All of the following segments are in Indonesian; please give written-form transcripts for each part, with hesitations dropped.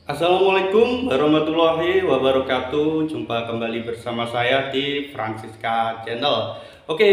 Assalamualaikum warahmatullahi wabarakatuh. Jumpa kembali bersama saya di Francisca Channel. Oke,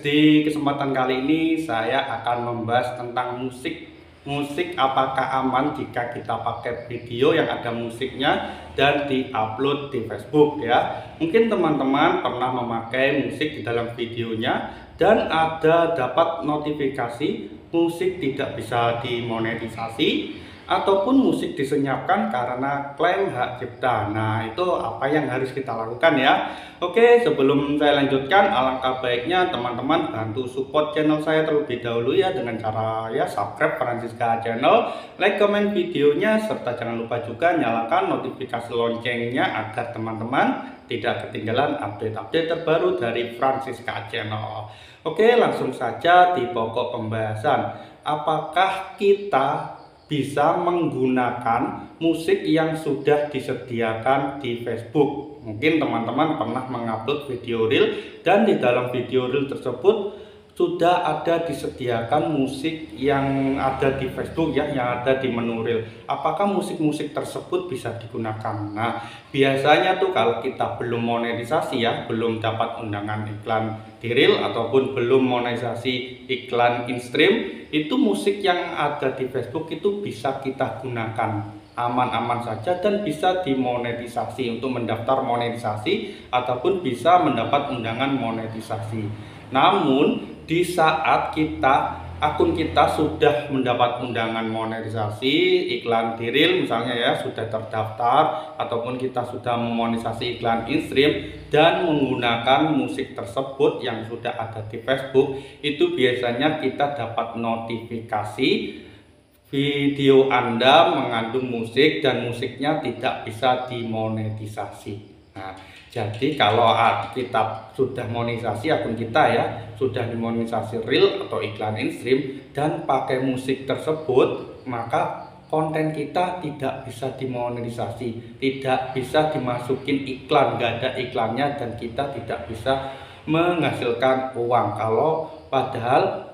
di kesempatan kali ini saya akan membahas tentang musik. Musik apakah aman jika kita pakai video yang ada musiknya dan diupload di Facebook ya. Mungkin teman-teman pernah memakai musik di dalam videonya dan ada dapat notifikasi musik tidak bisa dimonetisasi ataupun musik disenyapkan karena klaim hak cipta. Nah, itu apa yang harus kita lakukan ya? Oke, sebelum saya lanjutkan, alangkah baiknya teman-teman bantu support channel saya terlebih dahulu ya dengan cara ya subscribe Francisca Channel, like, komen videonya, serta jangan lupa juga nyalakan notifikasi loncengnya agar teman-teman tidak ketinggalan update-update terbaru dari Francisca Channel. Oke, langsung saja di pokok pembahasan. Apakah kita bisa menggunakan musik yang sudah disediakan di Facebook? Mungkin teman-teman pernah mengupload video reel dan di dalam video reel tersebut sudah ada disediakan musik yang ada di Facebook ya, yang ada di menu reel. Apakah musik-musik tersebut bisa digunakan? Nah, biasanya tuh kalau kita belum monetisasi ya, belum dapat undangan iklan di reel ataupun belum monetisasi iklan in-stream, itu musik yang ada di Facebook itu bisa kita gunakan aman-aman saja dan bisa dimonetisasi untuk mendaftar monetisasi ataupun bisa mendapat undangan monetisasi. Namun di saat akun kita sudah mendapat undangan monetisasi iklan di reel misalnya ya, sudah terdaftar ataupun kita sudah memonetisasi iklan in-stream dan menggunakan musik tersebut yang sudah ada di Facebook, itu biasanya kita dapat notifikasi video Anda mengandung musik dan musiknya tidak bisa dimonetisasi. Nah, jadi kalau kita sudah monetisasi akun kita ya, sudah dimonetisasi reel atau iklan in-stream dan pakai musik tersebut, maka konten kita tidak bisa dimonetisasi, tidak bisa dimasukin iklan, nggak ada iklannya dan kita tidak bisa menghasilkan uang. Kalau padahal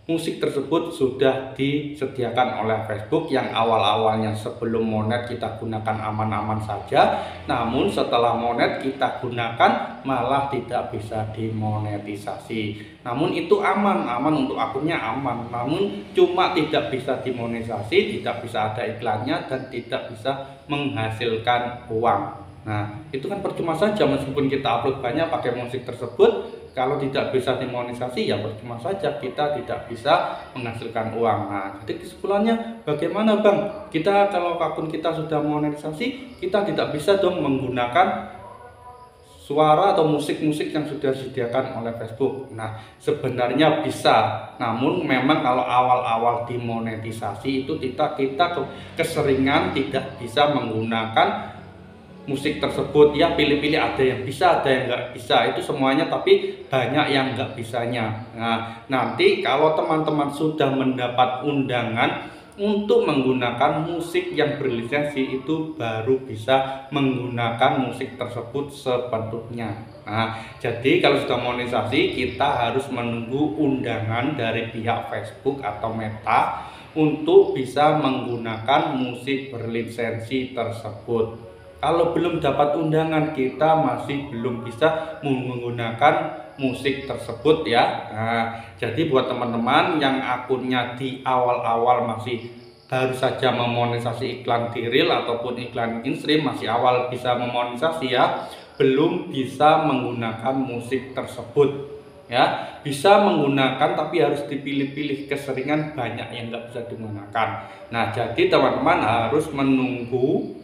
musik tersebut sudah disediakan oleh Facebook yang awal-awalnya sebelum monet kita gunakan aman-aman saja, namun setelah monet kita gunakan malah tidak bisa dimonetisasi. Namun itu aman untuk akunnya aman, namun cuma tidak bisa dimonetisasi, tidak bisa ada iklannya dan tidak bisa menghasilkan uang. Nah, itu kan percuma saja meskipun kita upload banyak pakai musik tersebut. Kalau tidak bisa dimonetisasi ya percuma saja, kita tidak bisa menghasilkan uang. Nah, jadi kesimpulannya bagaimana Bang? Kita kalau akun kita sudah monetisasi, kita tidak bisa dong menggunakan suara atau musik-musik yang sudah disediakan oleh Facebook. Nah, sebenarnya bisa. Namun memang kalau awal-awal dimonetisasi itu kita keseringan tidak bisa menggunakan musik tersebut ya, pilih-pilih, ada yang bisa ada yang nggak bisa, itu semuanya, tapi banyak yang nggak bisanya. Nah, nanti kalau teman-teman sudah mendapat undangan untuk menggunakan musik yang berlisensi, itu baru bisa menggunakan musik tersebut sepenuhnya. Nah, jadi kalau sudah monetisasi kita harus menunggu undangan dari pihak Facebook atau Meta untuk bisa menggunakan musik berlisensi tersebut. Kalau belum dapat undangan, kita masih belum bisa menggunakan musik tersebut ya. Nah, jadi buat teman-teman yang akunnya di awal-awal masih baru saja memonetisasi iklan di reel ataupun iklan in-stream, masih awal bisa memonetisasi ya, belum bisa menggunakan musik tersebut ya. Bisa menggunakan tapi harus dipilih-pilih, keseringan banyak yang nggak bisa digunakan. Nah, jadi teman-teman harus menunggu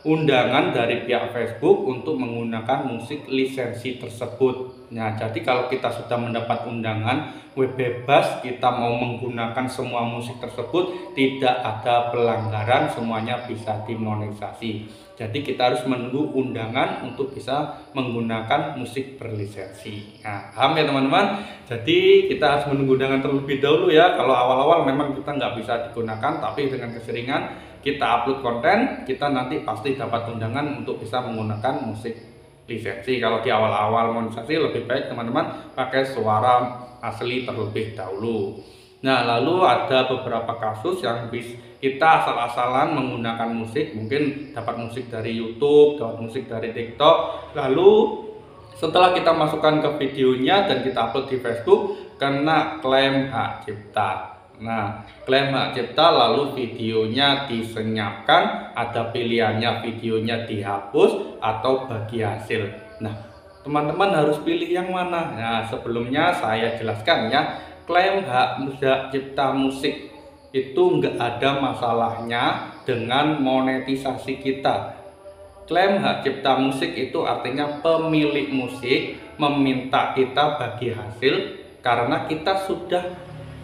undangan dari pihak Facebook untuk menggunakan musik lisensi tersebut. Nah, jadi kalau kita sudah mendapat undangan, bebas kita mau menggunakan semua musik tersebut, tidak ada pelanggaran, semuanya bisa dimonetisasi. Jadi kita harus menunggu undangan untuk bisa menggunakan musik berlisensi. Nah, paham ya teman-teman? Jadi kita harus menunggu undangan terlebih dahulu ya. Kalau awal-awal memang kita nggak bisa digunakan, tapi dengan keseringan kita upload konten, kita nanti pasti dapat undangan untuk bisa menggunakan musik lisensi. Kalau di awal-awal monetisasi lebih baik teman-teman pakai suara asli terlebih dahulu. Nah, lalu ada beberapa kasus yang kita asal-asalan menggunakan musik, mungkin dapat musik dari YouTube, dapat musik dari TikTok, lalu setelah kita masukkan ke videonya dan kita upload di Facebook, kena klaim hak cipta. Nah, klaim hak cipta lalu videonya disenyapkan, ada pilihannya videonya dihapus atau bagi hasil. Nah, teman-teman harus pilih yang mana. Nah, sebelumnya saya jelaskan ya, klaim hak cipta musik itu nggak ada masalahnya dengan monetisasi kita. Klaim hak cipta musik itu artinya pemilik musik meminta kita bagi hasil karena kita sudah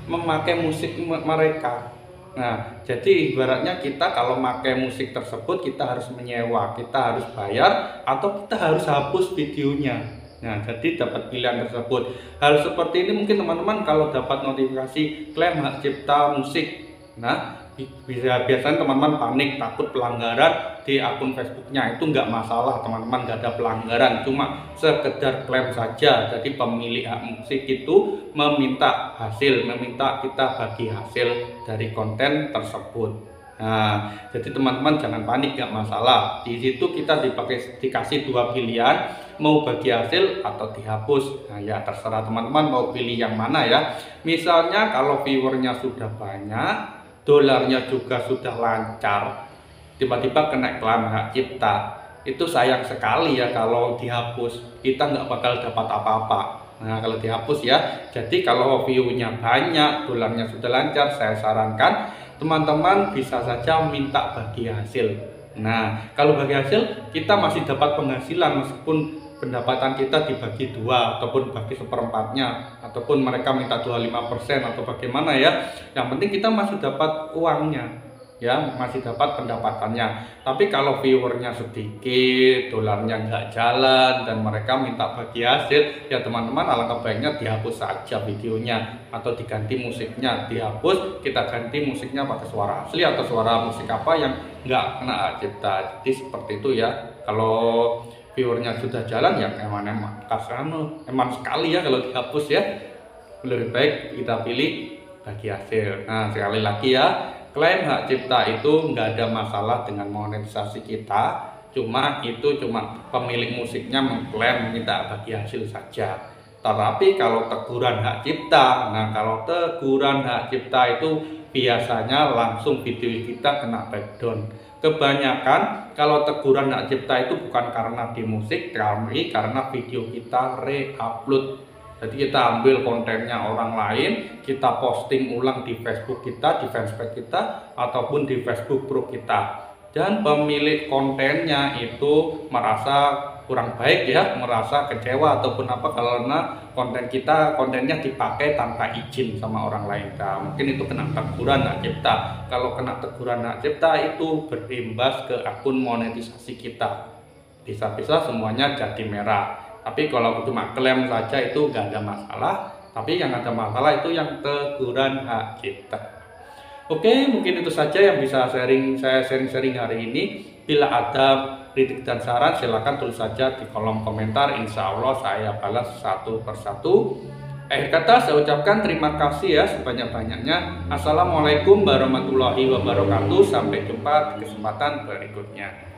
memakai musik mereka. Nah, jadi ibaratnya kita kalau memakai musik tersebut kita harus menyewa, kita harus bayar atau kita harus hapus videonya. Nah, jadi dapat pilihan tersebut. Hal seperti ini mungkin teman-teman kalau dapat notifikasi klaim hak cipta musik. Nah, biasanya teman-teman panik, takut pelanggaran di akun Facebooknya. Itu nggak masalah teman-teman, nggak ada pelanggaran, cuma sekedar klaim saja. Jadi pemilik hak musik itu meminta hasil, meminta kita bagi hasil dari konten tersebut. Nah, jadi teman-teman jangan panik, nggak masalah. Di situ kita dikasih dua pilihan, mau bagi hasil atau dihapus. Nah, ya terserah teman-teman mau pilih yang mana ya. Misalnya kalau viewernya sudah banyak, dolarnya juga sudah lancar, tiba-tiba kena klaim hak cipta, itu sayang sekali ya kalau dihapus. Kita nggak bakal dapat apa-apa. Nah, kalau dihapus ya. Jadi kalau view-nya banyak, dolarnya sudah lancar, saya sarankan teman-teman bisa saja minta bagi hasil. Nah, kalau bagi hasil kita masih dapat penghasilan meskipun pendapatan kita dibagi dua ataupun bagi seperempatnya ataupun mereka minta 25% atau bagaimana ya. Yang penting kita masih dapat uangnya ya, masih dapat pendapatannya. Tapi kalau viewernya sedikit, dolarnya nggak jalan dan mereka minta bagi hasil, ya teman-teman alangkah baiknya dihapus saja videonya atau diganti musiknya, dihapus, kita ganti musiknya pakai suara asli atau suara musik apa yang nggak kena hak cipta. Jadi seperti itu ya. Kalau viewernya sudah jalan ya emang sekali ya kalau dihapus ya. Lebih baik kita pilih bagi hasil. Nah, sekali lagi ya, klaim hak cipta itu nggak ada masalah dengan monetisasi kita, cuma pemilik musiknya mengklaim minta bagi hasil saja. Tetapi kalau teguran hak cipta, nah kalau teguran hak cipta itu biasanya langsung video kita kena backdown. Kebanyakan kalau teguran hak cipta itu bukan karena di musik, tapi karena video kita re-upload. Jadi kita ambil kontennya orang lain, kita posting ulang di Facebook kita, di fanspage kita, ataupun di Facebook Pro kita. Dan pemilik kontennya itu merasa kurang baik ya, merasa kecewa ataupun apa karena kontennya dipakai tanpa izin sama orang lain. Nah, mungkin itu kena teguran hak cipta. Kalau kena teguran hak cipta itu berimbas ke akun monetisasi kita. Bisa-bisa semuanya jadi merah. Tapi kalau cuma klaim saja itu nggak ada masalah. Tapi yang ada masalah itu yang teguran hak cipta. Oke, mungkin itu saja yang bisa saya sharing hari ini. Bila ada kritik dan saran silahkan tulis saja di kolom komentar. Insya Allah saya balas satu persatu. Akhir kata saya ucapkan terima kasih ya sebanyak-banyaknya. Assalamualaikum warahmatullahi wabarakatuh. Sampai jumpa di kesempatan berikutnya.